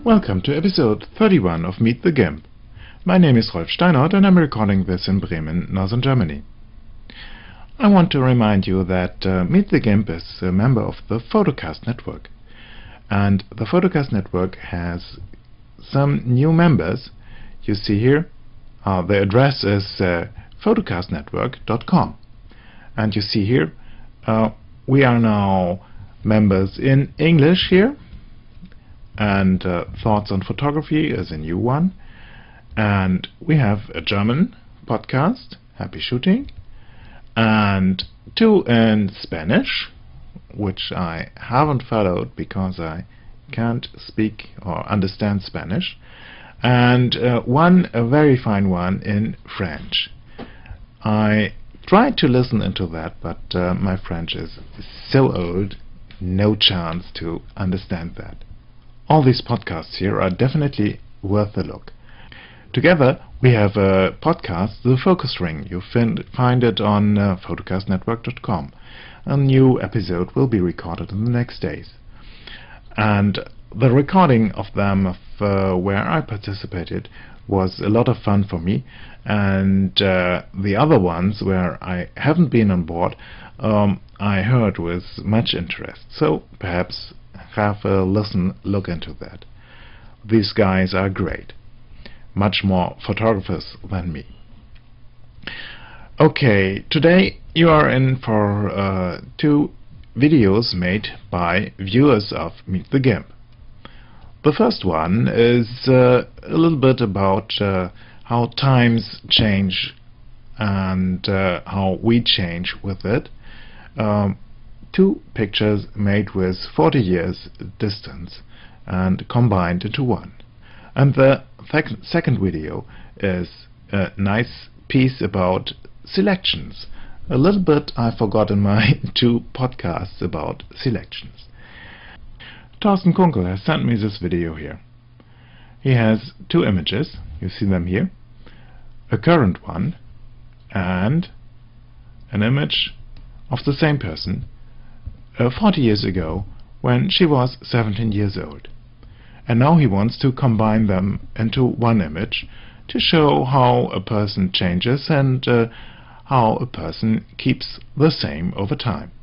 Welcome to episode 31 of Meet the GIMP. My name is Rolf Steinert and I'm recording this in Bremen, northern Germany. I want to remind you that Meet the GIMP is a member of the Photocast network. And the Photocast network has some new members. You see here, the address is photocastnetwork.com. And you see here, we are now members in English here. And Thoughts on Photography is a new one. And we have a German podcast, Happy Shooting, and two in Spanish, which I haven't followed because I can't speak or understand Spanish, and a very fine one in French. I tried to listen into that, but my French is so old, no chance to understand that. All these podcasts here are definitely worth a look. Together we have a podcast, The Focus Ring. You find it on photocastnetwork.com. A new episode will be recorded in the next days. And the recording of them, where I participated, was a lot of fun for me. And the other ones where I haven't been on board, I heard with much interest. So perhaps have a look into that. These guys are great. Much more photographers than me. Okay, today you are in for two videos made by viewers of Meet the GIMP. The first one is a little bit about how times change and how we change with it. Two pictures made with 40 years distance and combined into one. And the second video is a nice piece about selections. A little bit I forgot in my two podcasts about selections. Thorsten Kunkel has sent me this video here. He has two images, you see them here, a current one and an image of the same person 40 years ago when she was 17 years old. And now he wants to combine them into one image to show how a person changes and how a person keeps the same over time.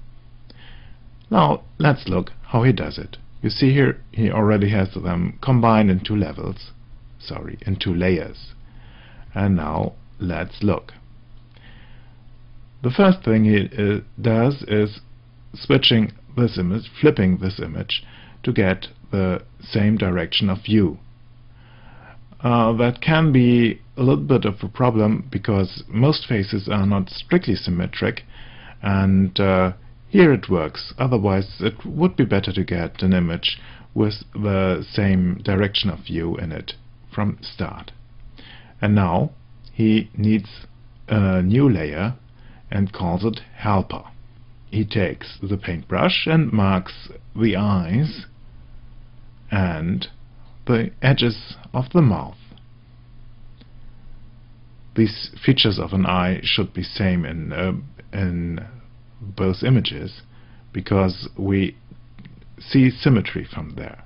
Now let's look how he does it. You see here he already has them combined in two layers. And now let's look. The first thing he does is switching this image, flipping this image to get the same direction of view. That can be a little bit of a problem because most faces are not strictly symmetric, and here it works. Otherwise it would be better to get an image with the same direction of view in it from start. And now he needs a new layer and calls it Helper. He takes the paintbrush and marks the eyes and the edges of the mouth. These features of an eye should be same in both images because we see symmetry from there.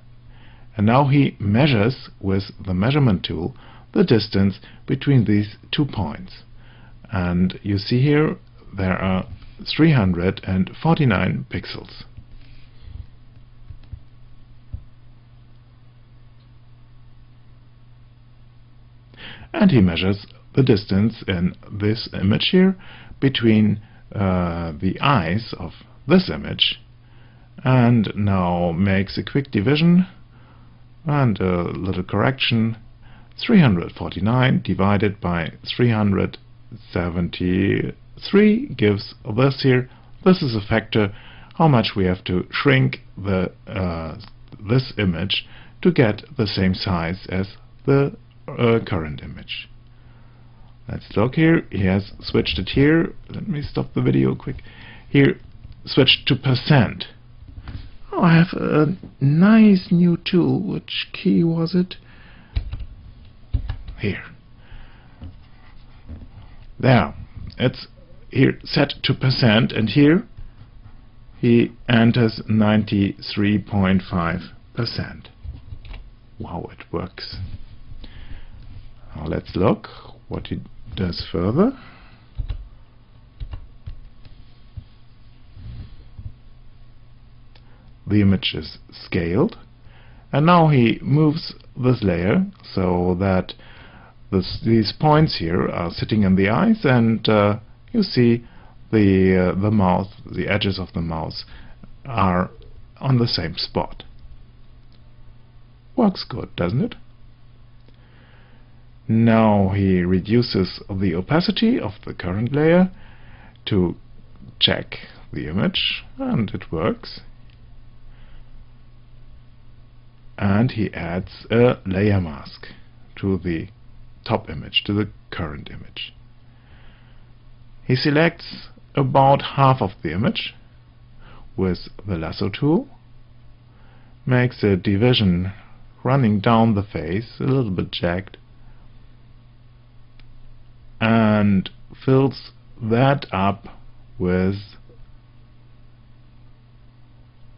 And now he measures with the measurement tool the distance between these 2 points. And you see here there are 349 pixels. And he measures the distance in this image here between the eyes of this image, and now makes a quick division and a little correction. 349 divided by 373 gives this here. This is a factor how much we have to shrink the this image to get the same size as the current image. Let's look here. He has switched it here. Let me stop the video quick. Here, switched to %. Oh, I have a nice new tool. Which key was it? Here. There. It's here set to %, and here he enters 93.5%. wow, it works. Now let's look what he does further. The image is scaled, and now he moves this layer so that these points here are sitting in the eyes, and you see the mouth, the edges of the mouth are on the same spot. Works good, doesn't it? Now he reduces the opacity of the current layer to check the image, and it works. And he adds a layer mask to the top image, to the current image. He selects about half of the image with the lasso tool, makes a division running down the face, a little bit jagged, and fills that up with,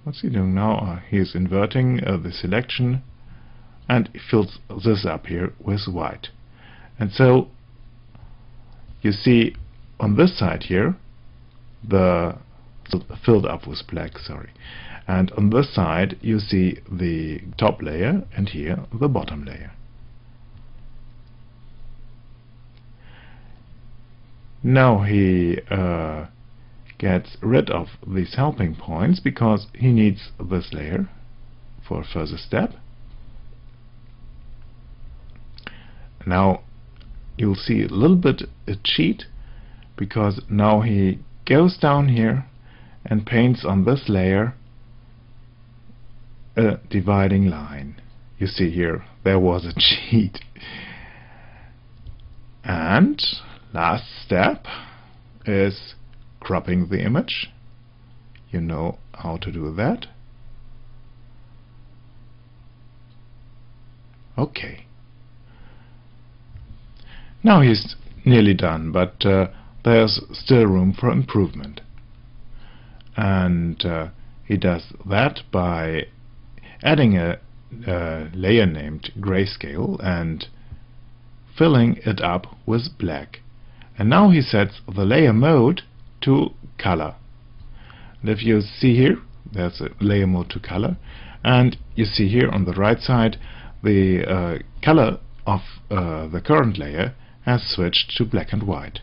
what's he doing now? He's inverting the selection, and he fills this up here with white. And so you see on this side here the filled up with black, sorry, and on this side you see the top layer, and here the bottom layer. Now he gets rid of these helping points because he needs this layer for a further step. Now you'll see a little bit a cheat, because now he goes down here and paints on this layer a dividing line. You see here there was a cheat. And last step is cropping the image. You know how to do that. Okay. Now he's nearly done, but there's still room for improvement. And he does that by adding a layer named grayscale and filling it up with black. And now he sets the layer mode to color. And if you see here, there's a layer mode to color, and you see here on the right side the color of the current layer has switched to black and white.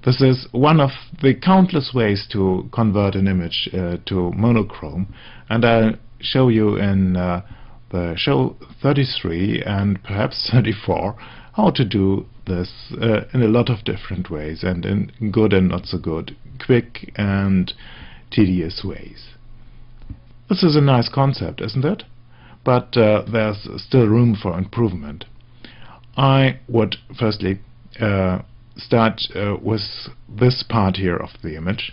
This is one of the countless ways to convert an image to monochrome, and I'll show you in the show 33 and perhaps 34 how to do this in a lot of different ways, and in good and not so good, quick and tedious ways. This is a nice concept, isn't it? But there's still room for improvement. I would firstly start with this part here of the image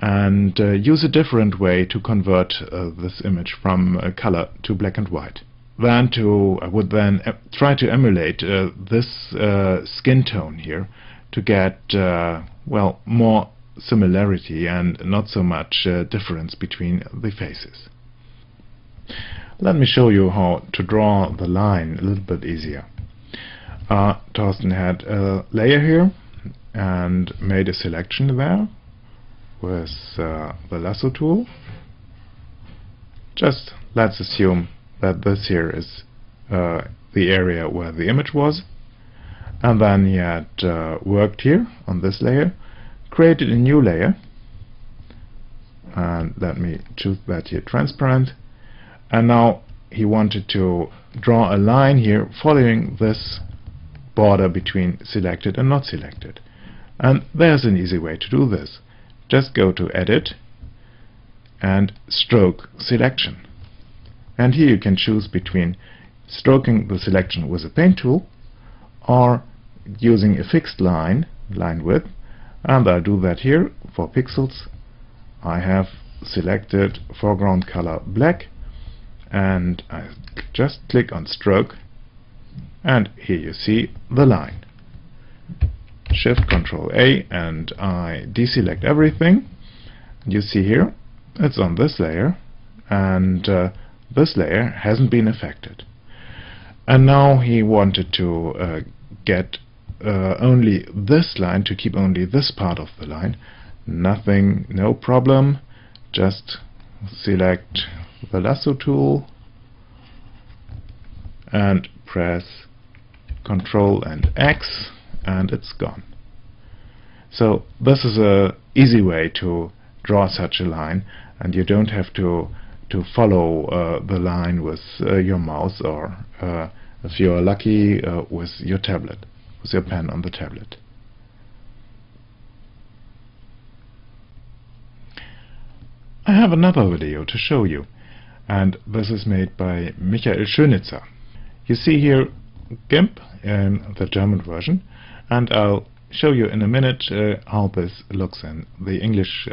and use a different way to convert this image from color to black and white. I would then try to emulate this skin tone here to get well, more similarity and not so much difference between the faces. Let me show you how to draw the line a little bit easier. Thorsten had a layer here and made a selection there with the lasso tool. Just let's assume that this here is the area where the image was, and then he had worked here on this layer, created a new layer, and let me choose that here, transparent, and now he wanted to draw a line here following this border between selected and not selected. And there's an easy way to do this. Just go to Edit and Stroke Selection. And here you can choose between stroking the selection with a paint tool or using a fixed line width, and I'll do that here for pixels. I have selected foreground color black, and I just click on Stroke, and here you see the line. Shift Control A and I deselect everything. You see here it's on this layer, and this layer hasn't been affected. And now he wanted to get only this line, to keep only this part of the line. Nothing, no problem. Just select the lasso tool and press Ctrl and X, and it's gone. So this is a easy way to draw such a line, and you don't have to follow the line with your mouse, or if you're lucky, with your tablet, with your pen on the tablet. I have another video to show you, and this is made by Michael Schönitzer. You see here GIMP in the German version, and I'll show you in a minute how this looks in the English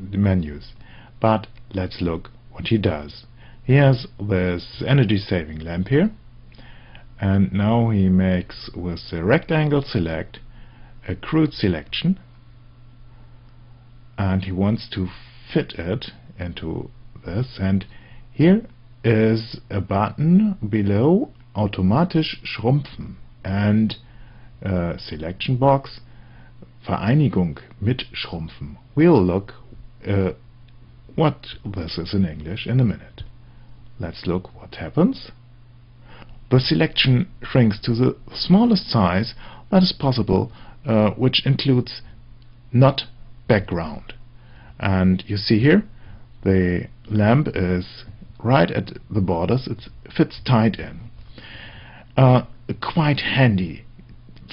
menus. But let's look what he does. He has this energy saving lamp here, and now he makes with the rectangle select a crude selection, and he wants to fit it into this, and here is a button below automatisch schrumpfen and selection box Vereinigung mit schrumpfen. We'll look what this is in English in a minute. Let's look what happens. The selection shrinks to the smallest size that is possible, which includes not background. And you see here the lamp is right at the borders, it fits tight in. A quite handy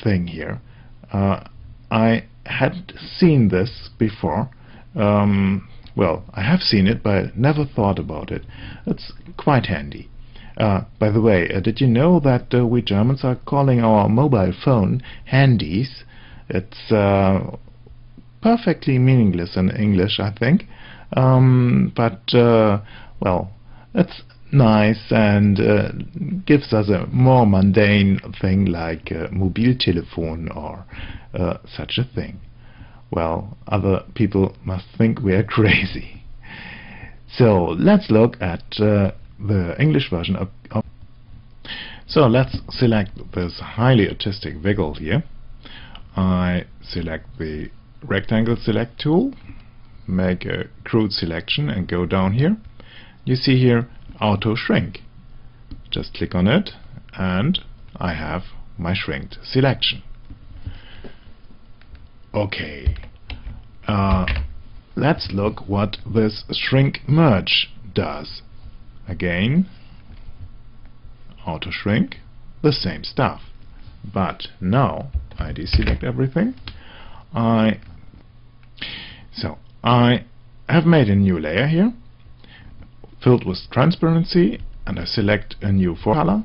thing here. I had seen this before. Well, I have seen it, but I never thought about it. It's quite handy. By the way, did you know that we Germans are calling our mobile phone handies? It's perfectly meaningless in English, I think. Well, it's nice and gives us a more mundane thing like Mobiltelefon or such a thing. Well, other people must think we are crazy. So let's look at the English version of so let's select this highly artistic wiggle here. I select the rectangle select tool, make a crude selection and go down here. You see here auto shrink. Just click on it and I have my shrinked selection. Okay, let's look what this shrink merge does. Again, auto shrink, the same stuff, but now I deselect everything. I have made a new layer here filled with transparency, and I select a new color,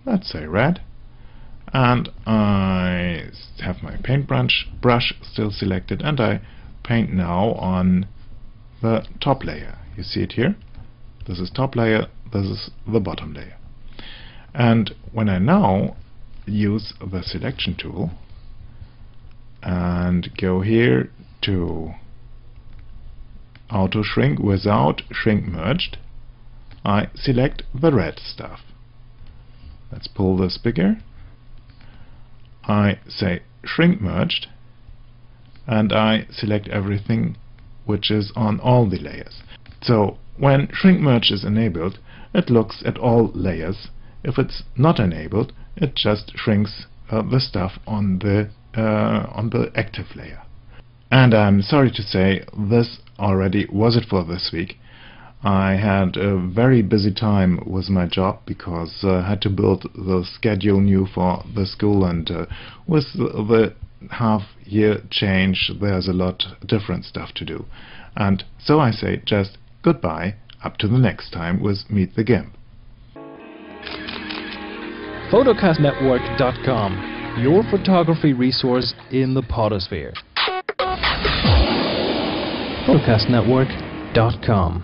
let's say red, and I have my paintbrush still selected, and I paint now on the top layer. You see it here? This is top layer, this is the bottom layer. And when I now use the selection tool and go here to auto shrink without shrink merged, I select the red stuff. Let's pull this bigger. I say shrink merged, and I select everything which is on all the layers. So when shrink merge is enabled, it looks at all layers. If it's not enabled, it just shrinks the stuff on the active layer. And I'm sorry to say, this already was it for this week. I had a very busy time with my job because I had to build the schedule new for the school, and with the half-year change there's a lot different stuff to do. And so I say just goodbye, up to the next time with Meet the GIMP. Photocastnetwork.com, your photography resource in the potosphere. Photocastnetwork.com